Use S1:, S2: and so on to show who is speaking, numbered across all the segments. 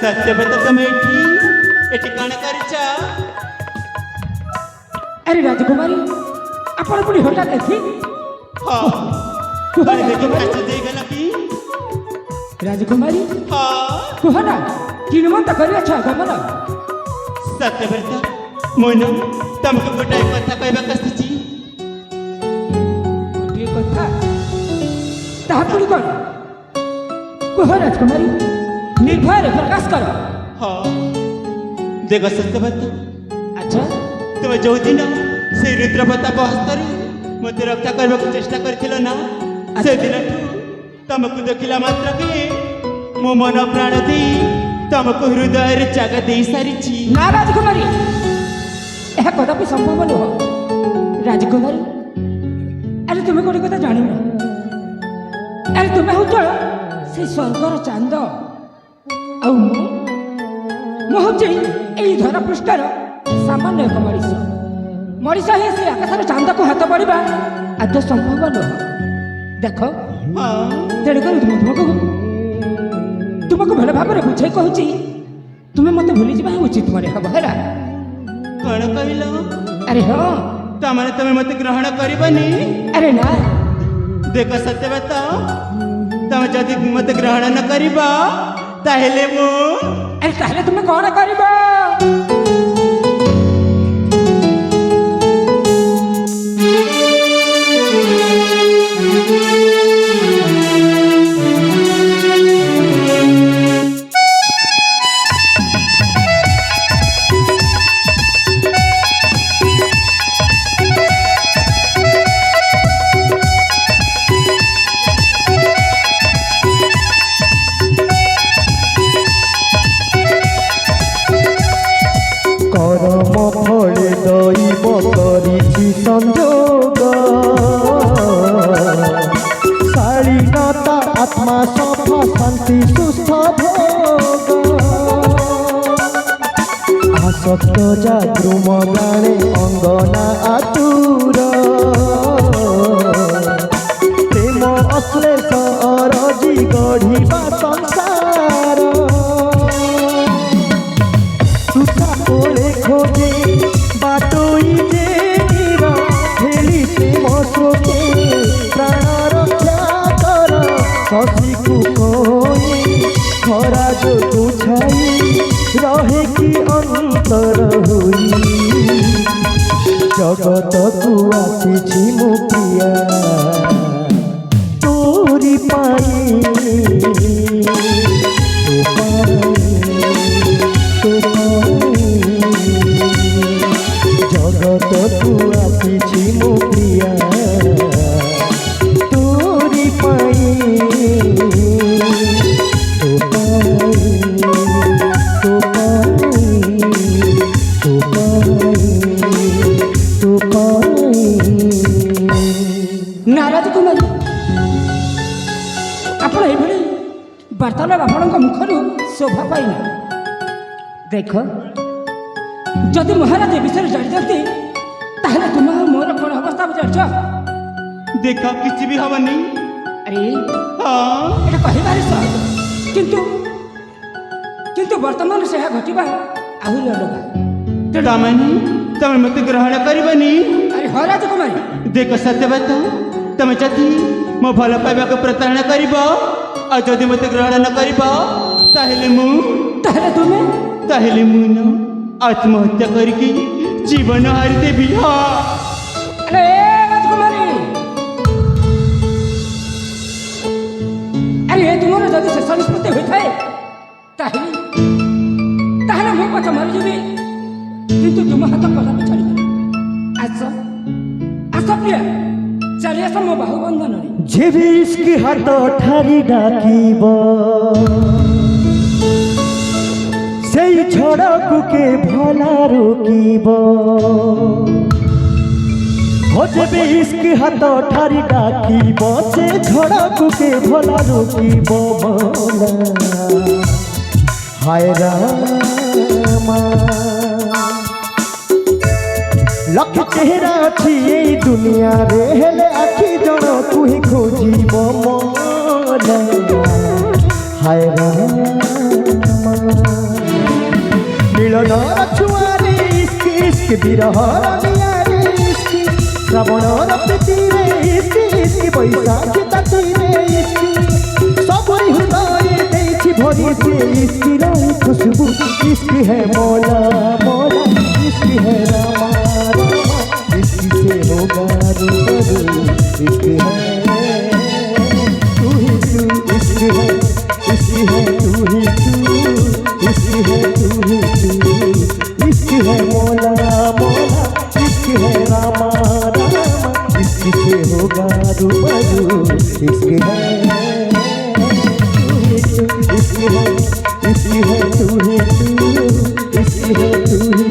S1: सत्यव्रत तुम्हें एटी कण करछ?
S2: अरे राजकुमारी आपण पुणी हठात एथि
S1: हां अरे देखो कैसे दे गला की
S2: राजकुमारी
S1: हां
S2: कुहना किनमंत करिया छ गमन
S1: सत्यव्रत मोन तुमको गोटाए कथा कहबा कसिची
S2: गोटे कथा ताहा पुणी कोन कुह राजकुमारी निर्भय प्रकाश कर।
S1: हाँ देखो सत्यव्रत
S2: अच्छा
S1: तुम जो दिन से रुद्रप्रताप हस्तरू मत रक्षा करने को चेष्टा करथिलो ना से दिन तुमको देखिला मात्र के मो मन प्राण दे तुमको हृदय रे जगह दे सारी छी।
S2: ना राजकुमारी यह कदापि संभव नुह राजकुमारी। अरे तुम्हें गोटे कथा जान अरे तुम्हें हूँ से स्वर्गर चांद मुझे यही धरा पृष्ठार सामान्य एक मनीष मनीष ही से आकाशर चांद को हाथ पड़ा आदौ संभव नुह। देख तेणुक तुमको भल भाव में बुझे कहूँ तुम्हें मत भूली जा उचित मने हम है
S1: कौन कहल?
S2: अरे हाँ
S1: तमने तुम्हें मत ग्रहण करबनी?
S2: अरे ना
S1: देख सत्यव्रत तुम जदि मत ग्रहण न करिबा ताहेले मु
S2: अरे ताहेले तुम कौन करिबा?
S3: आत्मा सफा शांति सुस्थ भोग आसक्त जाद्रुम गाणे अंगना आतुर प्रेम अश्लेष अरजी गढ़िबा संसार सुता कोले खोजे बाटोई जे मीरा हेली प्रेम स्रोते प्राण रक्षा शशि को कोई खरा जो बुझाई रहे कि अंतर हुई जगत को आसी मो प्रिया तोरी पाई जगत को आसी मो प्रिया तोरी पाई
S2: राजकुमारी आपण ये वार्तालाप आपण मुखर शोभा पाइना। देख जदि महाराज ए विषय जानी ताहले तुम मोर कौन अवस्था जान
S1: देख किसी भी हवनी।
S2: अरे
S1: हाँ
S2: ये कहबार सहज किंतु वर्तमान से घटवा आहरी अलग
S1: तेडामनी तुम मत ग्रहण करबनी।
S2: अरे हाँ राजकुमारी
S1: देख सत्यव्रत तुम जदि मो भल पाइबा को प्रतारण करिब आ जदि मत ग्रहण न करिब ताहेले मु न आत्महत्या करके जीवन हारी देवी। हाँ
S2: अरे राजकुमारी अरे तुम जदि शेष निष्पत्ति होता है ताहले मो पछ मरीजी किंतु तुम हाथ कदापि छाड़ी आस आस प्रिया चली आस मो बाहुबंधन
S3: जेबिस की हाथ ठारी डाकिब से झड़कु के भला रोकिब जेबिस की हाथ ठारी डाकिब से झड़कु के भला रोकिब हाय रामा लख चेहरा अच्छी ये दुनिया रे हेले आखि जन तू ही खोजिब मन हाय रामा ଫାଗୁଣର ଛୁଆରେ ଇସ୍କ ଇସ୍କ ବିରହର ନିଆରେ ଇସ୍କ ଶ୍ରାବଣର ପ୍ରୀତିରେ ଇସ୍କ ଇସ୍କ ବୈଶାଖୀ ତାତିରେ ଇସ୍କ ସବୁରି ହୃଦୟରେ ଦେଇଛି ଭରି ସେ ଇସ୍କର ଖୁସବୁ ଇସ୍କ ହେ ମୌଲା ମୌଲା इश्क है रामा रामा इश्क से होगा रूबरू इश्क है तू ही तू इश्क है तू ही तू इश्क है तू ही तू इश्क है मौला मौला इश्क है रामा रामा इश्क से होगा रूबरू इश्क है तू ही तू इश्क है तू ही तू इश्क है तू ही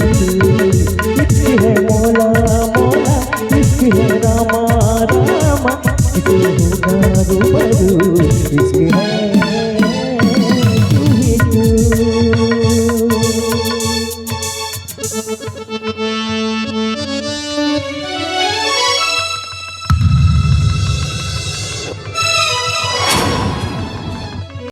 S3: इश्क है मौला मौला इश्क है रामा रामा इश्क होगा रूबरू इश्क है तू ही तू